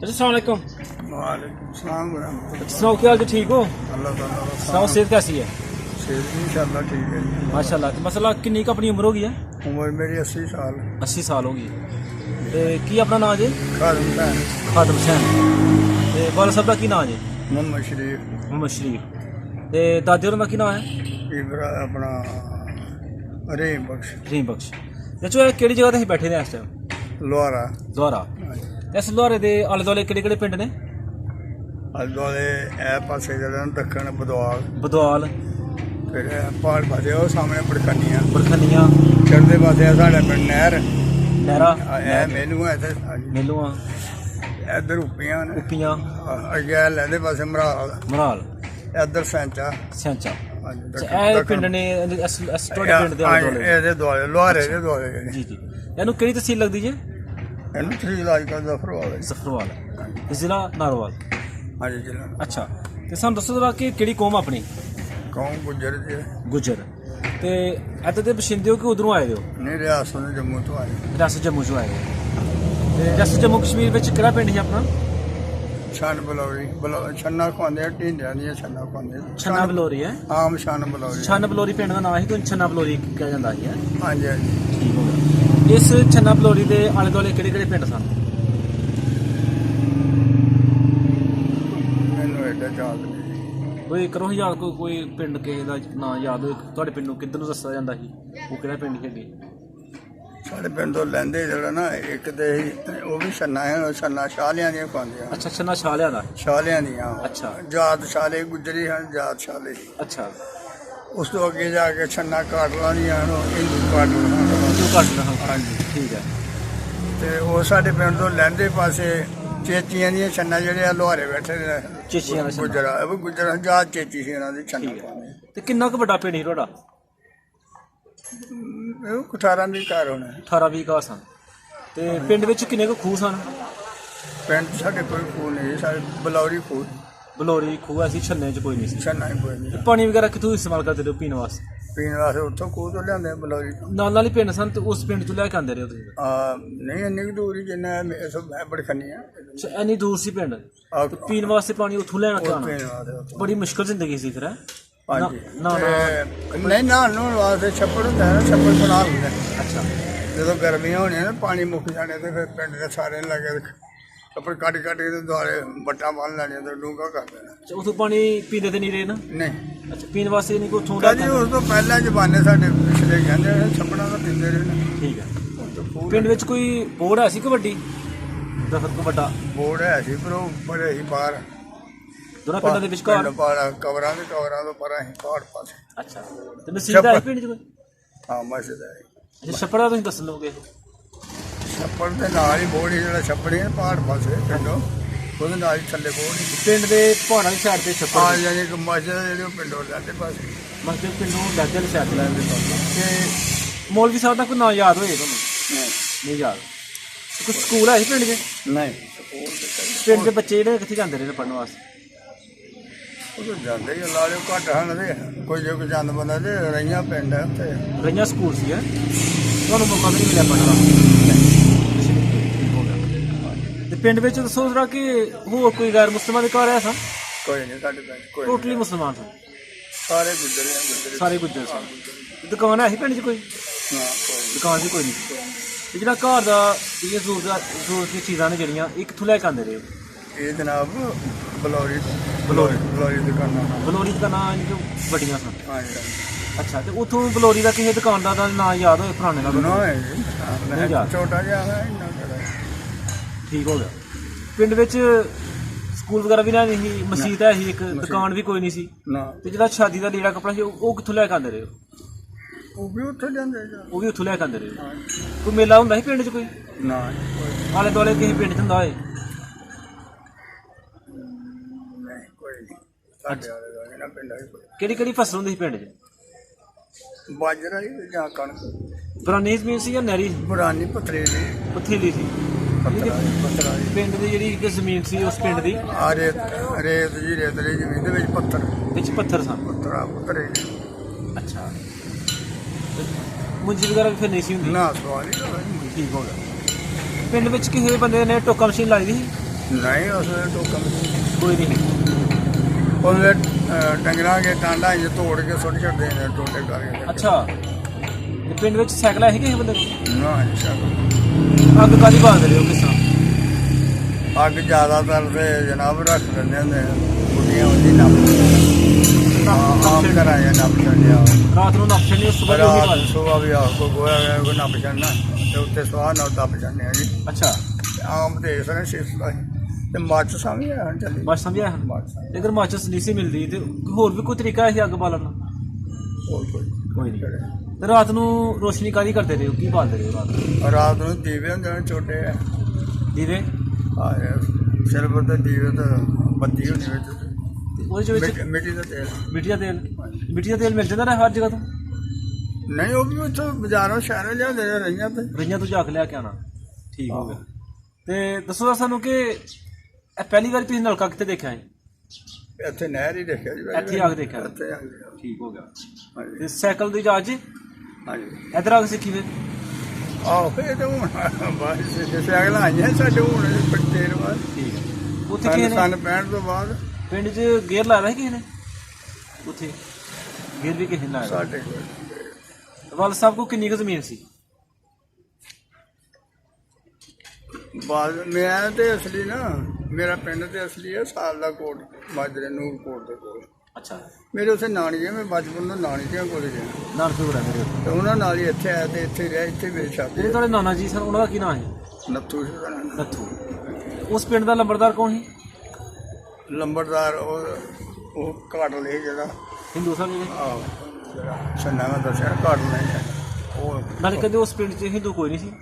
अस्सलाम वालेकुम सलाम सुनाओ क्या हाल जी, ठीक हो? अल्लाह ताला का सुनाओ सेहत कैसी है? सेहत भी इंशाल्लाह ठीक है जी। माशाल्लाह। तो मसला किन्नी क अपनी उम्र हो गई है? उम्र मेरी 80 साल 80 साल हो गई। ते की अपना नाम जी? खादम भैन खादम हुसैन। ते वाला साहब का की नाम जी? मोहम्मद शरीफ मोहम्मद शरीफ। ते दादे होरें दा की नाम है? इब्रा अपना रहीम बख्श रहीम बख्श। चाचू एह् केह्ड़ी जगह ते असीं बैठे दे इस टाइम? लोहारा दोहारा। इस लोहारे दे आले दुआले केह्ड़े केह्ड़े पिंड ने? अल दुआले ए पासे जेह्ड़े न दक्खन बदवाल बदवाल, फिर प्हाड़ पासे ओह् सामने बड़खनियां बरखनियां, चढ़दे पासे साढ़े पिंड नैह्र नैरा, ए मेनू है इत्थै मेलुआं, इद्धर उप्पियां न उप्पियां, अग्गै लैंदे पासे मराल मराल, इद्धर सैंचा सैंचा। ਹਾਂਜੀ, ਇਹ ਪਿੰਡ ਨੇ ਇਸ ਤੁਹਾਡੇ ਪਿੰਡ ਦੇ ਆਲੇ ਦੁਆਲੇ? ਇਹਦੇ ਦੁਆਲੇ ਲੋਹਾਰੇ ਦੇ ਦੁਆਲੇ ਜਿਹੜੇ ਜੀ ਜੀ। ਇਹਨੂੰ ਕਿਹੜੀ ਤਹਿਸੀਲ ਲੱਗਦੀ ਜੇ? ਇਹਨੂੰ ਤਹਿਸੀਲ ਇਲਾਜ ਦਾ ਜ਼ਫਰਵਾਲ ਹੈ। ਜ਼ਫਰਵਾਲ ਤੇ ਜ਼ਿਲ੍ਹਾ ਨਾਰੋਵਾਲ। ਹਾਂਜੀ ਜ਼ਿਲ੍ਹਾ ਅੱਛਾ। ਤੇ ਸਾਨੂੰ ਦੱਸੋ ਜਰਾ ਕਿ ਕਿਹੜੀ ਕੌਮ ਆਪਣੀ? ਕੌਮ ਗੁੱਜਰ ਜੀ ਗੁੱਜਰ। ਤੇ ਇੱਥੇ ਦੇ ਬਸ਼ਿੰਦੇ ਹੋ ਕਿ ਉਧਰੋਂ ਆਏ ਹੋ? ਨਹੀਂ ਰਿਆਸਤ ਦੇ ਜੰਮੂ ਤੋਂ ਆਏ ਰਿਆਸਤ ਜੰਮੂ ਚੋਂ ਆਏ ਹੋ। ਤੇ ਰਿਆਸਤ ਜੰਮੂ ਕਸ਼ਮੀਰ ਵਿੱਚ ਕਿਹੜਾ ਪਿੰਡ ਹੈ ਆਪਣਾ? ਛੰਨ ਬਲੌਰੀ ਛੰਨਾ ਖਵਾਉਂਦੇ ਆ ਢੀਂਡਿਆਂ ਦੀਆਂ ਛੰਨਾ ਖਵਾਉਂਦੇ ਆ। ਛੰਨਾ ਬਲੌਰੀ ਹੈ। ਆਮ ਛੰਨ ਬਲੌਰੀ ਛੰਨ ਬਲੌਰੀ ਪਿੰਡ ਦਾ ਨਾਮ ਹੀ ਕੋਈ ਛੰਨਾ ਬਲੌਰੀ ਕਿਹਾ ਜਾਂਦਾ ਸੀ। ਹਾਂਜੀ ਹਾਂਜੀ ਠੀਕ ਹੋ ਗਿਆ। ਇਸ ਛੰਨਾ ਬਲੌਰੀ ਦੇ ਆਲੇ ਦੁਆਲੇ ਕਿਹੜੇ ਕਿਹੜੇ ਪਿੰਡ ਸਨ? ਮੈਨੂੰ ਐਡਾ ਯਾਦ ਨਹੀਂ। ਕੋਈ ਕਰੋ ਯਾਦ, ਕੋਈ ਪਿੰਡ ਕਿਸੇ ਦਾ ਨਾਂ ਯਾਦ ਹੋਏ ਤੁਹਾਡੇ ਪਿੰਡ ਨੂੰ ਕਿੱਧਰ ਨੂੰ ਦੱਸਿਆ ਜਾਂਦਾ ਸੀ, ਉਹ ਕਿਹੜਾ ਪਿੰਡ ਹੈਗੇ? ਸਾਡੇ ਪਿੰਡ ਤੋਂ ਲੈਂਦੇ ਜਿਹੜਾ ਨਾ ਇੱਕ ਤੇ ਉਹ ਵੀ ਛੰਨਾ ਹੈ, ਛੰਨਾ ਸ਼ਾਲਿਆਂ ਦੀਆਂ ਖਵਾਉਂਦੇ ਆ। ਅੱਛਾ, ਛੰਨਾ ਛਾਲਿਆਂ ਦਾ। ਸ਼ਾਲਿਆਂ ਦੀਆਂ ਅੱਛਾ ਜਾਤ ਸ਼ਾਲੇ ਗੁੱਜਰੀ ਹਨ, ਜਾਤ ਸ਼ਾਲੇ। ਅੱਛਾ। ਉਸ ਤੋਂ ਅੱਗੇ ਜਾ ਕੇ ਛੰਨਾ ਕਾਟਲਾਂ ਦੀਆਂ ਹਨ, ਹਿੰਦੂ ਕਾਟਲਾਂ। ਤੂੰ ਘੱਟ ਰਹਾ। ਹਾਂਜੀ ਠੀਕ ਹੈ। ਤੇ ਉਹ ਸਾਡੇ ਪਿੰਡ ਤੋਂ ਲਹਿੰਦੇ ਪਾਸੇ ਚੇਚੀਆਂ ਦੀਆਂ ਛੰਨਾ ਜਿਹੜੇ ਆ ਲੋਹਾਰੇ ਬੈਠੇ ਨੇ। ਚੇਚੀਆਂ ਦਾ ਛੰਨਾ। ਗੁਜਰਾ ਉਹ ਗੁਜਰਾ ਜਾਤ ਚੇਚੀ ਸੀ ਇਹਨਾਂ ਦੀ ਛੰਨਾ ਪਾਉਂਦੇ। ਤੇ ਕਿੰਨਾ ਕੁ ਵੱਡਾ ਪਿੰਡ ਸੀ ਤੁਹਾਡਾ? ਇਹ ਕੁਠਾਰਾਂ ਦੀ ਘਰ ਹੋਣਾ। 18-20 ਘਰ ਸਨ। ਤੇ ਪਿੰਡ ਵਿੱਚ ਕਿੰਨੇ ਕੁ ਖੂਹ ਸਨ? ਪਿੰਡ 'ਚ ਸਾਡੇ ਕੋਈ ਖੂਹ ਨਹੀਂ, ਸਾਡੇ ਬਲੌਰੀ ਖੂਹ ਬਲੌਰੀ ਖੂਹ ਸੀ, ਛੰਨੇ 'ਚ ਕੋਈ ਨਹੀਂ ਸੀ। ਛੰਨਾ ਹੀ ਕੋਈ ਨਹੀਂ। ਪਾਣੀ ਵਗੈਰਾ ਕਿੱਥੋਂ ਇਸਤੇਮਾਲ ਕਰਦੇ ਰਹੇ ਪੀਣ ਵਾਸਤੇ? ਪੀਣ ਵਾਸਤੇ ਉੱਥੋਂ ਖੂਹ ਤੋਂ ਲਿਆਉਂਦੇ ਆ ਬਲੌਰੀ ਤੋਂ। ਨਾਲ ਨਾਲ ਹੀ ਪਿੰਡ ਸਨ ਤੇ ਉਸ ਪਿੰਡ ਤੋਂ ਲੈ ਕੇ ਆਉਂਦੇ ਰਹੇ ਤੁਸੀਂ? ਨਹੀਂ ਇੰਨੀ ਕੁ ਦੂਰ ਹੀ ਜਿੰਨਾ ਬੜਖੰਨੀ ਆ। ਅੱਛਾ, ਇੰਨੀ ਦੂਰ ਸੀ ਪਿੰਡ ਤੇ ਪੀਣ ਵਾਸਤੇ ਪਾਣੀ ਉੱਥੋਂ ਲੈਣ ਕੇ ਆਉਣਾ? ਪੀਣ ਵਾਸਤੇ ਉੱਥੋਂ। ਬੜੀ ਮੁਸ਼ਕਲ ਜ਼ਿੰਦਗੀ ਸੀ ਫਿਰ। ਹਾਂਜੀ ਨਾ ਨਹੀਂ ਨਹਾਉਣ ਨੂੰ ਵਾਸਤੇ ਛੱਪੜ ਹੁੰਦਾ ਹੈ ਨਾ, ਛੱਪੜ ਬਣਾ ਲੈਂਦੇ। ਅੱਛਾ। ਜਦੋਂ ਗਰਮੀਆਂ ਹੋਣੀਆਂ ਨਾ ਪਾਣੀ ਮੁੱਕ ਜਾਣੇ ਤੇ ਫਿਰ ਪਿੰਡ ਦੇ ਸਾਰੇ ਲੱਗੇ ਛੱਪੜ ਕੱਟ ਕੇ ਤੇ ਦੁਆਰੇ ਵੱਟਾਂ ਬੰਨ ਲੈਣੀਆਂ ਤੇ ਡੂੰਘਾ ਕਰ ਦੇਣਾ। ਅੱਛਾ, ਉੱਥੋਂ ਪਾਣੀ ਪੀਂਦੇ ਤੇ ਨਹੀਂ ਰਹੇ ਨਾ? ਨਹੀਂ। ਅੱਛਾ, ਪੀਣ ਵਾਸਤੇ ਨਹੀਂ ਕੋਈ ਉੱਥੋਂ ਜੀ ਉਸ ਤੋਂ ਪਹਿਲਾਂ ਜ਼ਮਾਨੇ ਸਾਡੇ ਪਿਛਲੇ ਕਹਿੰਦੇ ਨੇ ਛੱਪੜਾਂ ਦਾ ਪੀਂਦੇ ਰਹੇ ਨੇ। ਠੀਕ ਹੈ। ਪਿੰਡ ਵਿੱਚ ਕੋਈ ਬੋੜ ਹੈ ਸੀ ਕਿ ਵੱਡੀ ਦਰਖਤ ਕੋ ਵੱਡਾ? ਬੋਰਡ ਹੈ ਸੀ ਪਰ ਉਹ ਬੜੇ ਹੀ ਬਾਹਰ ਦੋਨਾਂ ਪਿੰਡਾਂ ਦੇ ਵਿਚਕਾਰ? ਕਵਰਾਂ ਤੋਂ ਪਰਾਂ ਹੀ ਪਹਾੜ ਪਾਸੇ। ਅੱਛਾ। ਤੇ ਮਸਜਿਦ ਹੈ ਪਿੰਡ 'ਚ ਕੋਈ? ਹਾਂ ਮਸਜਿਦ ਹੈ। ਅੱਛਾ, ਛੱਪੜਾ ਤੁਸੀਂ ਦੱਸ ਲਓਗੇ? ਛੱਪੜ ਦੇ ਨਾਲ ਹੀ ਬੋਰਡ ਜਿਹੜਾ ਛੱਪੜ ਹੈ ਪਹਾੜ ਪਾਸੇ ਪਿੰਡੋਂ, ਉਹਦੇ ਨਾਲ ਹੀ ਥੱਲੇ ਬੋਰਡ। ਪਿੰਡ ਦੇ ਪਹਾੜਾਂ ਦੀ ਸਾਈਡ ਤੇ ਛੱਪੜ? ਹਾਂ, ਯਾਨੀ ਕਿ ਮਸਜਿਦ ਜਿਹੜੀ ਉਹ ਪਿੰਡੋਂ ਲੈਂਦੇ ਪਾਸੇ। ਮਸਜਿਦ ਪਿੰਡੋਂ ਲਾਗੇ ਵਾਲੀ ਸਾਈਡ ਲੈਣ ਦੇ ਪਾਸੇ। ਤੇ ਮੌਲਵੀ ਸਾਹਿਬ ਦਾ ਕੋਈ ਨਾਂ ਯਾਦ ਹੋਏ ਤੁਹਾਨੂੰ? ਨਹੀਂ ਯਾਦ। ਕੋਈ ਸਕੂਲ ਹੈ ਪਿੰਡ 'ਚ? ਨਹੀਂ। ਪਿੰਡ ਦੇ ਬੱਚੇ ਜਿਹੜੇ ਕਿੱਥੇ ਜਾਂਦੇ ਰਹੇ ਪੜ੍ਹਨ ਵਾਸਤੇ? ਉਹ ਤਾਂ ਜਾਂਦੇ ਹੀ ਲਾ ਲਿਓ ਘੱਟ ਹਨ ਤੇ ਕੋਈ ਜੇ ਕੋਈ ਜਾਂਦਾ ਬੰਦਾ ਤੇ ਰਹੀਆਂ ਪਿੰਡ ਹੈ ਉੱਥੇ। ਰਈਆਂ ਸਕੂਲ ਸੀ ਹੈ? ਤੁਹਾਨੂੰ ਮੌਕਾ ਨਹੀਂ ਮਿਲਿਆ ਪੜ੍ਹਨ ਦਾ? ਤੇ ਪਿੰਡ ਵਿੱਚ ਦੱਸੋ ਜਰਾ ਕਿ ਹੋਰ ਕੋਈ ਗੈਰ ਮੁਸਲਮਾਨ ਦੇ ਘਰ ਹੈ ਸਨ? ਕੋਈ ਨਹੀਂ ਸਾਡੇ ਪਿੰਡ ਕੋਈ ਟੋਟਲੀ ਮੁਸਲਮਾਨ ਸਨ? ਸਾਰੇ ਗੁੱਜਰੇ ਸਾਰੇ ਗੁੱਜਰ ਸਨ। ਦੁਕਾਨ ਹੈ ਸੀ ਪਿੰਡ 'ਚ ਕੋਈ? ਨਾ ਕੋਈ ਦੁਕਾਨ 'ਚ ਕੋਈ ਨਹੀਂ। ਤੇ ਜਿਹੜਾ ਘਰ ਦਾ ਜਿਹੜੀਆਂ ਜ਼ਰੂਰਤ ਦੀਆਂ ਚੀਜ਼ਾਂ ਨੇ ਜਿਹੜੀਆਂ ਇਹ ਕਿੱਥੋਂ ਲੈ ਕੇ ਆਉਂਦੇ ਰਹੇ? ਇਹ ਜਨਾਬ ਬਲੌਰੀ ਬਲੌਰੀ ਦੁਕਾਨਾਂ। ਬਲੌਰੀ ਦਾ ਨਾਂ ਜੋ ਵੱਡੀਆਂ ਸਨ? ਹਾਂਜੀ। ਅੱਛਾ। ਤੇ ਉੱਥੋਂ ਬਲੌਰੀ ਦਾ ਕਿਸੇ ਦੁਕਾਨਦਾਰ ਦਾ ਨਾਂ ਯਾਦ ਹੋਏ ਪੁਰਾਣੇ ਦਾ? ਨਾ ਹੈ ਜੀ ਛੋਟਾ ਜਿਹਾ ਹੈ ਇੰਨਾ ਕਿਹੜਾ। ਠੀਕ ਹੋ ਗਿਆ। ਪਿੰਡ ਵਿੱਚ ਸਕੂਲ ਵਗੈਰਾ ਵੀ ਨਹੀਂ ਸੀ, ਮਸਜਿਦ ਹੈ ਸੀ ਇੱਕ, ਦੁਕਾਨ ਵੀ ਕੋਈ ਨਹੀਂ ਸੀ ਨਾ। ਤੇ ਜਿਹੜਾ ਸ਼ਾਦੀ ਦਾ ਲੀੜਾ ਕੱਪੜਾ ਸੀ ਉਹ ਕਿੱਥੋਂ ਲੈ ਕੇ ਆਉਂਦੇ ਰਹੇ? ਉਹ ਵੀ ਉੱਥੇ ਜਾਂਦੇ ਉਹ ਵੀ ਉੱਥੋਂ ਲੈ ਕੇ ਆਉਂਦੇ ਰਹੇ। ਕੋਈ ਮੇਲਾ ਹੁੰਦਾ ਸੀ ਪਿੰਡ 'ਚ ਕੋਈ? ਨਾ। ਆਲੇ ਦੁਆਲੇ ਕਿਸੇ ਪਿੰਡ 'ਚ ਹੁੰਦਾ ਹੋਏ? ਨਹੀਂ ਕੋਈ ਨਹੀਂ ਸਾਡੇ ਆਲੇ ਦੁਆਲੇ ਨਾ ਪਿੰਡਾਂ 'ਚ। ਕਿਹੜੀ ਕਿਹੜੀ ਫਸਲ ਹੁੰਦੀ ਸੀ ਪਿੰਡ 'ਚ? ਬਾਜਰਾ ਹੀ ਜਾਂ ਕਣਕ। ਪੁਰਾਣੀ ਜ਼ਮੀਨ ਸੀ ਜਾਂ ਨਹਿਰੀ? ਪੁਰਾਣੀ ਪਥਰੀਲੀ ਪਥਰੀਲੀ ਸੀ। ਪੱਥਰਾਂ ਪਿੰਡ ਦੀ ਜਿਹੜੀ ਇੱਕ ਜ਼ਮੀਨ ਸੀ ਉਸ ਪਿੰਡ ਦੀ ਆ ਰੇਤ ਜੀ ਰੇਤਲੀ ਜ਼ਮੀਨ ਦੇ ਵਿੱਚ ਪੱਥਰ ਪੱਥਰ ਸਨ। ਪੱਥਰੇ। ਅੱਛਾ। ਮੁੰਜੀ ਵਗੈਰਾ ਵੀ ਫਿਰ ਨਹੀਂ ਸੀ ਹੁੰਦੀ? ਨਾ ਸਵਾਲ ਹੀ ਠੀਕ ਹੋ ਗਿਆ। ਪਿੰਡ ਵਿੱਚ ਕਿਸੇ ਬੰਦੇ ਨੇ ਟੋਕਾ ਮਸ਼ੀਨ ਲਾਈ ਦੀ ਸੀ? ਨਹੀਂ ਉਸ ਵੇਲੇ ਟੋਕਾ ਮਸ਼ੀਨ ਕੋਈ ਨਹੀਂ? ਉਹਦੇ ਡੰਗਰਾਂ ਕੇ ਟਾਂਡਾ ਇੰਜ ਤੋੜ ਕੇ ਸੁੱਟ ਛੱਡਦੇ ਨੇ ਟੋਟੇ ਕਰਕੇ। ਅੱਛਾ, ਤੇ ਪਿੰਡ ਵਿੱਚ ਸਾਈਕਲ ਹੈ ਕਿਸੇ ਬੰਦੇ ਕੋਲ? ਨਾ ਅੱਛਾ, ਅੱਗ ਕਾਹਦੀ ਬਾਲਦੇ ਰਹੇ ਹੋ ਕਿਸ ਤਰ੍ਹਾਂ? ਅੱਗ ਜ਼ਿਆਦਾਤਰ ਤੇ ਜਨਾਬ ਰੱਖ ਦਿੰਦੇ ਹੁੰਦੇ ਬੁੱਢੀਆਂ ਉਹਦੀ ਨੱਪ ਆਮ ਕਰਾਇਆ ਨੱਪ ਛੱਡਿਆ। ਰਾਤ ਨੂੰ ਨੱਪ ਛੱਡਣੀ, ਉਸ ਤੋਂ ਬਾਅਦ ਉਹੀ ਬਾਲ? ਸੁਬਹ ਵੀ ਆ ਕੋਈ ਗੋਇਆ ਗਿਆ ਕੋਈ ਨੱਪ ਛੱਡਣਾ ਤੇ ਉੱਤੇ ਸਵਾਹ ਨਾਲ ਦੱਬ ਜਾਂਦੇ ਆ ਜੀ। ਅੱਛਾ, ਆਮ ਤੇ ਇਸ ਤਰ੍ਹਾਂ ਸਿਸਟਮ ਤੇ ਮੱਚ ਸਮਝ ਆ ਚੱਲੀ ਬਸ ਸਮਝਿਆ। ਮੱਚ ਲੇਕਿਨ ਮਾਚਿਸ ਨਹੀਂ ਸੀ ਮਿਲਦੀ, ਤੇ ਹੋਰ ਵੀ ਕੋਈ ਤਰੀਕਾ ਹੈ ਅੱਗ ਬਾਲਣ ਦਾ? ਹੋਰ ਕੋਈ ਨਹੀਂ। ਤੇ ਰਾਤ ਨੂੰ ਰੋਸ਼ਨੀ ਕਾਹਦੀ ਕਰਦੇ ਰਹੇ ਹੋ, ਕੀ ਬਾਲਦੇ ਰਹੇ ਹੋ ਰਾਤ ਨੂੰ? ਰਾਤ ਨੂੰ ਦੀਵੇ ਹੁੰਦੇ ਨੇ ਛੋਟੇ ਦੀਵੇ? ਆ ਸਿਲਵਰ ਦੇ ਦੀਵੇ ਤੇ ਬੱਤੀ ਹੁੰਦੀ ਵਿੱਚ ਤੇ ਉਹਦੇ ਵਿੱਚ ਮਿੱਟੀ ਦਾ ਤੇਲ। ਮਿੱਟੀ ਦਾ ਤੇਲ? ਮਿੱਟੀ ਦਾ ਤੇਲ ਮਿਲ ਜਾਂਦਾ ਹਰ ਜਗ੍ਹਾ ਤੋਂ? ਨਹੀਂ, ਉਹ ਵੀ ਉੱਥੋਂ ਬਾਜ਼ਾਰੋਂ ਸ਼ਹਿਰੋਂ ਲਿਆਉਂਦੇ ਨੇ ਰਹੀਆਂ ਤੇ ਰਈਆਂ ਤੋਂ ਜਾ ਕੇ ਲਿਆ ਕੇ ਆਉਣਾ। ਠੀਕ ਹੋ ਗਿਆ। ਤੇ ਦੱਸੋ ਤਾਂ ਸਾਨੂੰ ਕਿ ਇਹ ਪਹਿਲੀ ਵਾਰ ਤੁਸੀਂ ਨਲਕਾ ਕਿੱਥੇ ਦੇਖਿਆ ਹੈ? ਇੱਥੇ ਨਹਿਰ ਹੀ ਦੇਖਿਆ ਜੀ। ਇੱਥੇ ਆ ਕੇ ਦੇਖਿਆ? ਇੱਥੇ ਆ ਕੇ। ਠੀਕ ਹੋ ਗਿਆ। ਹਾਂਜੀ ਤੇ ਸਾਈਕਲ ਦੀ ਜਾਂਚ ਹਾਂਜੀ। ਇੱਧਰ ਆ ਕੇ ਸਿੱਖੀ ਫਿਰ? ਆਹੋ ਇਹ ਤਾਂ ਹੁਣ ਬਸ ਜਿਸੇ ਅਗਲਾ ਆਈਆਂ ਸਾਡੇ ਹੁਣ ਦੇਰ ਬਾਅਦ। ਠੀਕ ਹੈ। ਉੱਥੇ ਕਿਸੇ ਨੇ ਸੰਨ 65 ਤੋਂ ਬਾਅਦ ਪਿੰਡ 'ਚ ਗੇਅਰ ਲਾਇਆ ਸੀ ਕਿਸੇ ਨੇ? ਉੱਥੇ ਗੇਅਰ ਵੀ ਕਿਸੇ ਨੇ ਲਾਇਆ? ਸਾਡੇ ਕੋਲ ਵਾਲ ਸਾਹਿਬ ਕੋਲ ਕਿੰਨੀ ਕੁ ਜ਼ਮੀਨ ਸੀ? ਬਾਅਦ ਮੈਂ ਤੇ ਅਸਲੀ ਨਾ ਮੇਰਾ ਪਿੰਡ ਤੇ ਅਸਲੀ ਹੈ ਸਾਲ ਦਾ ਕੋਟ ਮਾਜਰੇ ਨੂਰ ਕੋਟ ਦੇ ਕੋਲ। ਅੱਛਾ, ਮੇਰੇ ਉੱਥੇ ਨਾਨੀਆਂ ਮੈਂ ਬਚਪਨ ਤੋਂ ਨਾਨੀਆਂ ਕੋਲ ਗਿਆ ਨਾਨਕੇ ਕੋਲ ਮੇਰੇ ਉੱਥੇ। ਤੇ ਉਹਨਾਂ ਨਾਲ ਹੀ ਇੱਥੇ ਆਇਆ ਤੇ ਇੱਥੇ ਰਿਹਾ ਇੱਥੇ ਮੇਰੇ ਛਾਪੇ ਜਿਹੜੇ ਤੁਹਾਡੇ ਨਾਨਾ ਜੀ ਸਨ ਉਹਨਾਂ ਦਾ ਕੀ ਨਾਮ ਹੈ? ਨੱਥੂ ਸੀ ਉਹਦਾ ਨਾਂ। ਨੱਥੂ। ਉਸ ਪਿੰਡ ਦਾ ਲੰਬੜਦਾਰ ਕੌਣ ਸੀ? ਲੰਬੜਦਾਰ ਉਹ ਘਾਟ ਲੈ ਜਿਹੜਾ ਹਿੰਦੂ ਸਾਹਿਬ ਜੀ? ਆਹੋ ਜਿਹੜਾ ਸੰਨਾ ਮੈਂ ਦੱਸਿਆ ਘਾਟ ਲੈ ਉਹ ਨਾਲੇ ਕਹਿੰਦੇ ਉਸ ਪਿੰਡ 'ਚ ਹਿੰਦੂ ਕੋਈ ਨਹੀਂ ਸੀ?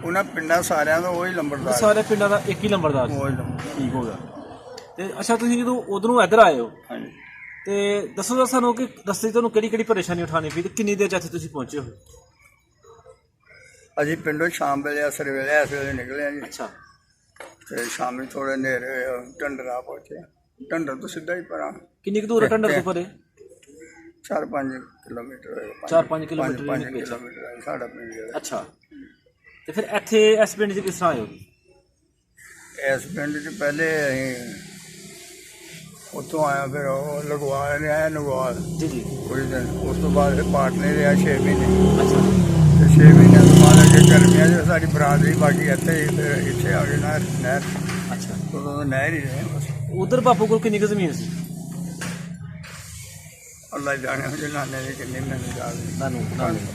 ਉਹਨਾਂ ਪਿੰਡਾਂ ਸਾਰਿਆਂ ਦਾ ਉਹੀ ਲੰਬੜਦਾਰ। ਸਾਰੇ ਪਿੰਡਾਂ ਦਾ ਇੱਕ ਹੀ ਲੰਬੜਦਾਰ ਸੀ? ਉਹੀ ਲੰਬੜਦਾਰ। ਠੀਕ ਹੋ ਗਿਆ। ਤੇ ਅੱਛਾ, ਤੁਸੀਂ ਜਦੋਂ ਉਧਰੋਂ ਇੱਧਰ ਆਏ ਹੋ ਹਾਂਜੀ। ਤੇ ਦੱਸੋ ਤਾਂ ਸਾਨੂੰ ਕਿ ਰਸਤੇ 'ਚ ਤੁਹਾਨੂੰ ਕਿਹੜੀ ਕਿਹੜੀ ਪਰੇਸ਼ਾਨੀ ਉਠਾਉਣੀ ਪਈ ਤੇ ਕਿੰਨੀ ਦੇਰ 'ਚ ਇੱਥੇ ਤੁਸੀਂ ਪਹੁੰਚੇ ਹੋ? ਅਸੀਂ ਪਿੰਡੋਂ ਸ਼ਾਮ ਵੇਲੇ ਅਸਰ ਵੇਲੇ ਇਸ ਵੇਲੇ ਨਿਕਲੇ ਆ ਜੀ। ਅੱਛਾ, ਤੇ ਸ਼ਾਮੀ ਥੋੜੇ ਹਨੇਰੇ ਢੰਡਰਾ ਪਹੁੰਚੇ। ਢੰਡਰ ਤੋਂ ਸਿੱਧਾ ਹੀ ਪਰਾਂ ਕਿੰਨੀ ਕੁ ਦੂਰ ਹੈ ਢੰਡਰ ਤੋਂ ਪਰੇ? 4-5 ਕਿਲੋਮੀਟਰ ਹੋਏਗਾ। 4-5 ਕਿਲੋਮੀਟਰ? 5 ਕਿਲੋਮੀਟਰ ਹੈ ਸਾਡਾ ਪਿੰਡ ਜਿਹੜਾ। ਅੱਛਾ, ਤੇ ਫਿਰ ਇੱਥੇ ਇਸ ਪਿੰਡ 'ਚ ਕਿਸ ਤਰ੍ਹਾਂ ਆਏ ਹੋ? ਇਸ ਪਿੰਡ 'ਚ ਪਹਿਲੇ ਅਸੀਂ ਉੱਥੋਂ ਆਇਆ ਫਿਰ ਉਹ ਲਗਵਾ ਰਿਹਾ ਲਗਵਾ ਜੀ ਜੀ। ਕੋਈ ਦਿਨ ਉਸ ਤੋਂ ਬਾਅਦ ਫਿਰ ਪਾਟਨੇ ਰਿਹਾ 6 ਮਹੀਨੇ। ਅੱਛਾ, ਤੇ 6 ਮਹੀਨਿਆਂ ਤੋਂ ਬਾਅਦ ਅੱਗੇ ਗਰਮੀਆਂ 'ਚ ਸਾਡੀ ਬਰਾਦਰੀ ਬਾਕੀ ਇੱਥੇ ਇੱਥੇ ਆ ਗਏ ਨਹਿਰ। ਅੱਛਾ। ਉਦੋਂ ਨਹਿਰ ਹੀ ਰਹੇ ਬਸ। ਉਧਰ ਬਾਪੂ ਕੋਲ ਕਿੰਨੀ ਕੁ ਜ਼ਮੀਨ ਸੀ? ਅੱਲਾ ਜਾਣੇ ਜੇ ਨਾਨੇ ਦੀ ਕਿੰਨੀ ਮੈਨੂੰ ਯਾਦ ਨਹੀਂ। ਤੁਹਾਨੂੰ?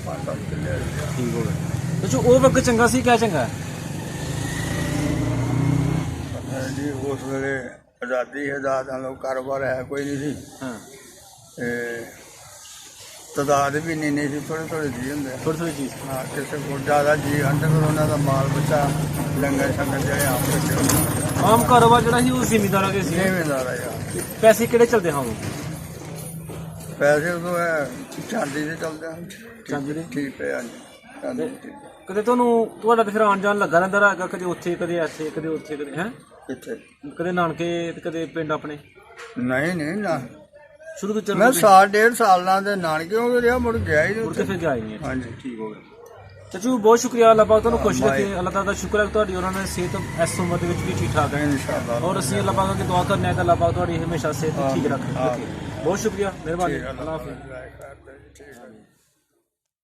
5-7 ਕਿੱਲੇ। ਠੀਕ ਹੋ ਗਿਆ। ਅੱਛਾ, ਉਹ ਵਕਤ ਚੰਗਾ ਸੀ ਕਿਆ ਚੰਗਾ? ਜੀ ਉਸ ਵੇਲੇ ਆਜ਼ਾਦੀ ਨਾਲ ਕਾਰੋਬਾਰ ਹੈ ਕੋਈ ਨਹੀਂ ਸੀ। ਹਾਂ। ਤੇ ਤਾਦਾਦ ਵੀ ਨਹੀਂ ਸੀ, ਥੋੜ੍ਹੇ ਥੋੜ੍ਹੇ ਜੀ ਹੁੰਦੇ। ਥੋੜੀ ਥੋੜੀ ਚੀਜ਼? ਹਾਂ, ਕਿਸੇ ਕੋਲ ਜ਼ਿਆਦਾ ਜੀ ਹਨ ਤੇ ਫਿਰ ਉਹਨਾਂ ਦਾ ਮਾਲ ਬੱਚਾ ਲੰਗਰ ਸ਼ੰਗਰ ਜਿਹੜੇ ਆਮ ਰੱਖੇ ਹੁੰਦੇ। ਆਮ ਕਾਰੋਬਾਰ ਜਿਹੜਾ ਸੀ ਉਹ ਜ਼ਿਮੀਂਦਾਰਾਂ ਦੇ ਸੀ? ਜ਼ਿਮੀਂਦਾਰ ਆ ਯਾਰ। ਪੈਸੇ ਕਿਹੜੇ ਚੱਲਦੇ ਹਾਂ ਉਹ? ਪੈਸੇ ਉਦੋਂ ਹੈ ਚਾਂਦੀ ਦੇ ਚੱਲਦੇ ਹਨ। ਚਾਂਦੀ ਦੇ? ਠੀਕ ਹੈ ਹਾਂਜੀ, ਚਾਂਦੀ ਦੇ। ਕਦੇ ਤੁਹਾਨੂੰ ਤੁਹਾਡਾ ਤਾਂ ਫਿਰ ਆਉਣ ਜਾਣ ਲੱਗਾ ਰਹਿੰਦਾ ਹੈਗਾ, ਕਦੇ ਉੱਥੇ ਕਦੇ ਇੱਥੇ ਕਦੇ ਉੱਥੇ ਕਦੇ ਹੈ? ਕਿੱਥੇ? ਕਦੇ ਨਾਨਕੇ ਤੇ ਕਦੇ ਪਿੰਡ ਆਪਣੇ? ਨਹੀਂ ਨਾ, ਸ਼ੁਰੂ ਤੋਂ ਚੱਲ ਮੈਂ 1.5 ਸਾਲ ਨਾਲ ਦੇ ਨਾਨਕੇ ਹੋ ਰਿਹਾ, ਮੁੜ ਗਿਆ ਹੀ ਮੁੜ ਕੇ ਫਿਰ ਗਿਆ ਹੀ ਨਹੀਂ। ਹਾਂਜੀ। ਠੀਕ ਹੋ ਗਿਆ। ਚਾਚੂ ਬਹੁਤ ਸ਼ੁਕਰੀਆ, ਅੱਲਾਹ ਪਾਕ ਤੁਹਾਨੂੰ ਖੁਸ਼ ਰੱਖੇ। ਅੱਲਾਹ ਤਾਲਾ ਦਾ ਸ਼ੁਕਰ ਹੈ ਕਿ ਤੁਹਾਡੀ ਉਹਨਾਂ ਨੇ ਸਿਹਤ ਇਸ ਉਮਰ ਦੇ ਵਿੱਚ ਵੀ ਠੀਕ ਠਾਕ ਹੈ। ਇਨਸ਼ਾਅੱਲਾ। ਔਰ ਅਸੀਂ ਅੱਲਾਹ ਪਾਕ ਅੱਗੇ ਦੁਆ ਕਰਨੇ ਆ ਕਿ ਅੱਲਾਹ ਪਾਕ ਤੁਹਾਡੀ ਹਮੇਸ਼ਾ ਸਿਹਤ ਠੀਕ ਰੱਖੇ। ਬਹੁਤ ਸ਼ੁਕਰੀਆ, ਮਿਹਰਬਾਨੀ। ਅੱਲਾਹ ਹਾਫਿਜ਼।